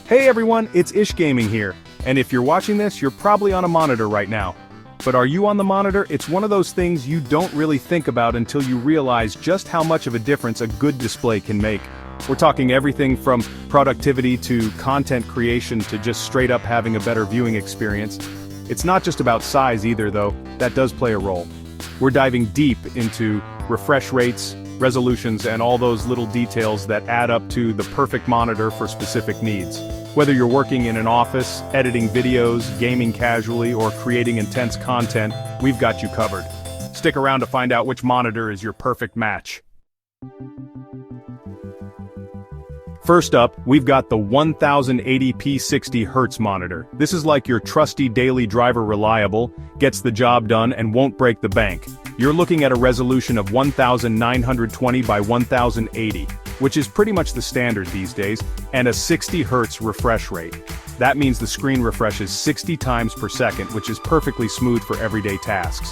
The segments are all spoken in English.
Hey everyone, it's Ish Gaming here, and if you're watching this, you're probably on a monitor right now. But are you on the monitor? It's one of those things you don't really think about until you realize just how much of a difference a good display can make. We're talking everything from productivity to content creation to just straight up having a better viewing experience. It's not just about size either though, that does play a role. We're diving deep into refresh rates, resolutions, and all those little details that add up to the perfect monitor for specific needs. Whether you're working in an office, editing videos, gaming casually, or creating intense content, we've got you covered. Stick around to find out which monitor is your perfect match. First up, we've got the 1080p 60Hz monitor. This is like your trusty daily driver, reliable, gets the job done, and won't break the bank. You're looking at a resolution of 1920 by 1080, which is pretty much the standard these days, and a 60Hz refresh rate. That means the screen refreshes 60 times per second, which is perfectly smooth for everyday tasks.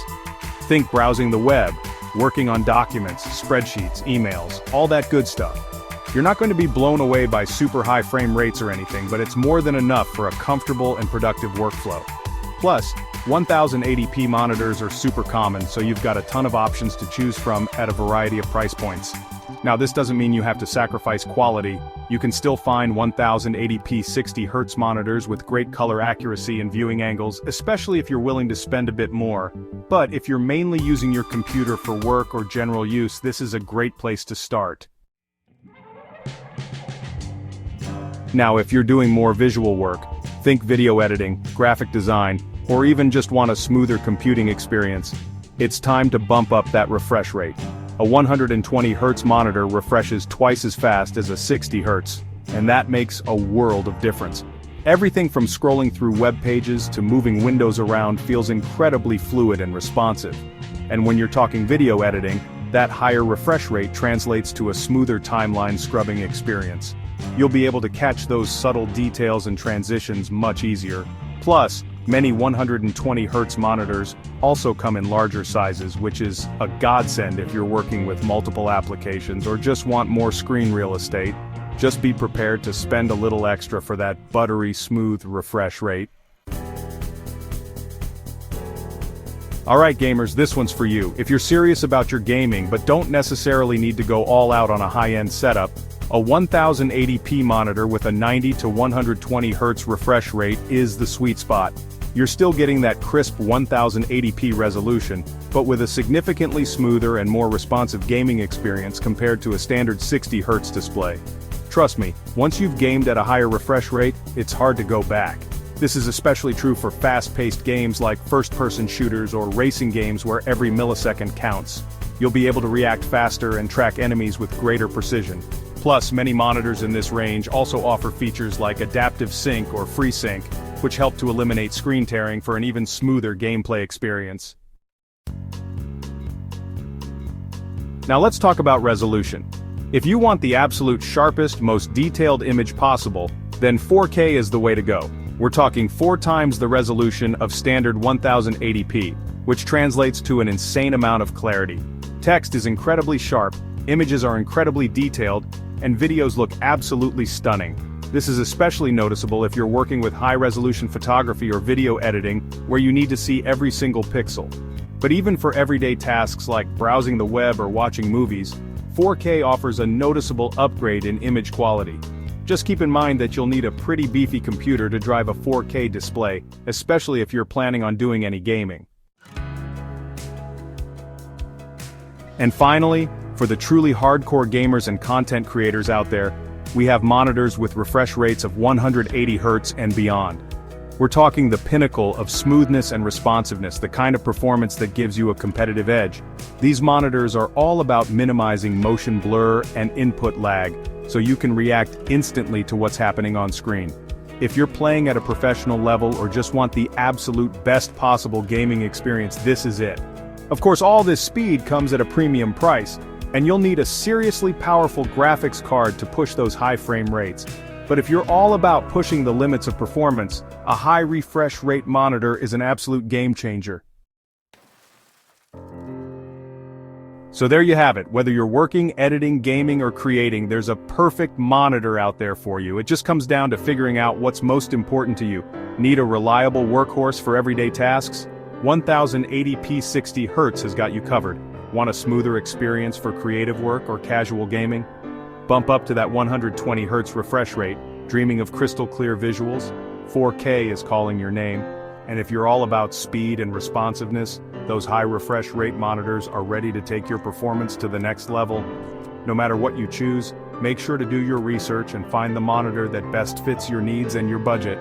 Think browsing the web, working on documents, spreadsheets, emails, all that good stuff. You're not going to be blown away by super high frame rates or anything, but it's more than enough for a comfortable and productive workflow. Plus, 1080p monitors are super common, so you've got a ton of options to choose from at a variety of price points. Now this doesn't mean you have to sacrifice quality. You can still find 1080p 60Hz monitors with great color accuracy and viewing angles, especially if you're willing to spend a bit more. But if you're mainly using your computer for work or general use, this is a great place to start. Now if you're doing more visual work, think video editing, graphic design, or even just want a smoother computing experience, it's time to bump up that refresh rate. A 120Hz monitor refreshes twice as fast as a 60Hz, and that makes a world of difference. Everything from scrolling through web pages to moving windows around feels incredibly fluid and responsive. And when you're talking video editing, that higher refresh rate translates to a smoother timeline scrubbing experience. You'll be able to catch those subtle details and transitions much easier. Plus, many 120Hz monitors also come in larger sizes, which is a godsend if you're working with multiple applications or just want more screen real estate. Just be prepared to spend a little extra for that buttery smooth refresh rate. Alright gamers, this one's for you. If you're serious about your gaming but don't necessarily need to go all out on a high-end setup, a 1080p monitor with a 90 to 120Hz refresh rate is the sweet spot. You're still getting that crisp 1080p resolution, but with a significantly smoother and more responsive gaming experience compared to a standard 60Hz display. Trust me, once you've gamed at a higher refresh rate, it's hard to go back. This is especially true for fast-paced games like first-person shooters or racing games where every millisecond counts. You'll be able to react faster and track enemies with greater precision. Plus, many monitors in this range also offer features like adaptive sync or FreeSync, which help to eliminate screen tearing for an even smoother gameplay experience. Now let's talk about resolution. If you want the absolute sharpest, most detailed image possible, then 4K is the way to go. We're talking 4 times the resolution of standard 1080p, which translates to an insane amount of clarity. Text is incredibly sharp, images are incredibly detailed, and videos look absolutely stunning. This is especially noticeable if you're working with high-resolution photography or video editing, where you need to see every single pixel. But even for everyday tasks like browsing the web or watching movies, 4K offers a noticeable upgrade in image quality. Just keep in mind that you'll need a pretty beefy computer to drive a 4K display, especially if you're planning on doing any gaming. And finally, for the truly hardcore gamers and content creators out there, we have monitors with refresh rates of 180Hz and beyond. We're talking the pinnacle of smoothness and responsiveness, the kind of performance that gives you a competitive edge. These monitors are all about minimizing motion blur and input lag, so you can react instantly to what's happening on screen. If you're playing at a professional level or just want the absolute best possible gaming experience, this is it. Of course, all this speed comes at a premium price, and you'll need a seriously powerful graphics card to push those high frame rates. But if you're all about pushing the limits of performance, a high refresh rate monitor is an absolute game changer. So there you have it. Whether you're working, editing, gaming, or creating, there's a perfect monitor out there for you. It just comes down to figuring out what's most important to you. Need a reliable workhorse for everyday tasks? 1080p 60 Hz has got you covered. Want a smoother experience for creative work or casual gaming? Bump up to that 120 Hz refresh rate. Dreaming of crystal clear visuals? 4K is calling your name. And if you're all about speed and responsiveness, those high refresh rate monitors are ready to take your performance to the next level. No matter what you choose, make sure to do your research and find the monitor that best fits your needs and your budget.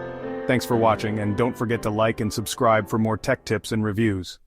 Thanks for watching, and don't forget to like and subscribe for more tech tips and reviews.